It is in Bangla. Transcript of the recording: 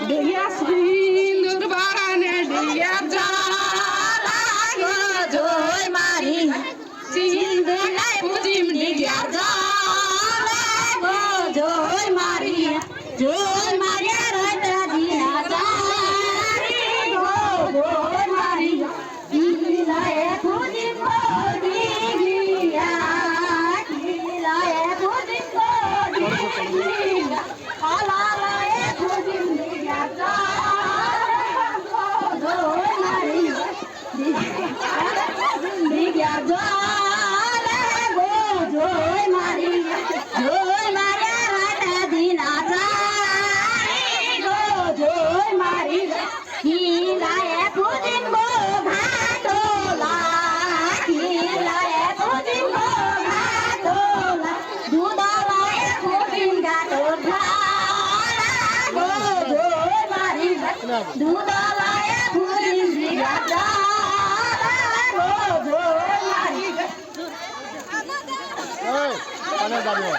ডিগিয়া সিন্দুর বাগানে ডিগিয়া জ্বালা গো জয় মারি সিন্দুর নাই পুজিম ডিগিয়া জ্বালা গো জয় মারি জয় মারিয়া রাইতা দিয়া জারি গো জয় মারি কিলায়ে পুজিম গো ডিগিয়া কিলায়ে পুজিম গো ডিগিয়া আলালায়ে পুজিম ডিগিয়া জ্বালা গো জয় মারি ডিগিয়া জ্বালা গো জয় মারি জয় মারিয়া রাইতা দিনা জারি গো জয় মারি কিলায়ে পুজিম গো ভাতলা কিলায়ে পুজিম গো ভাতলা দুধলায়ে পুজিম গাটো ঢালা গো জয় মারি দুধলায়ে পুজিম ডিগিয়া জ্বালা গো জয় মারি এই, কানে দাঁড়িয়ে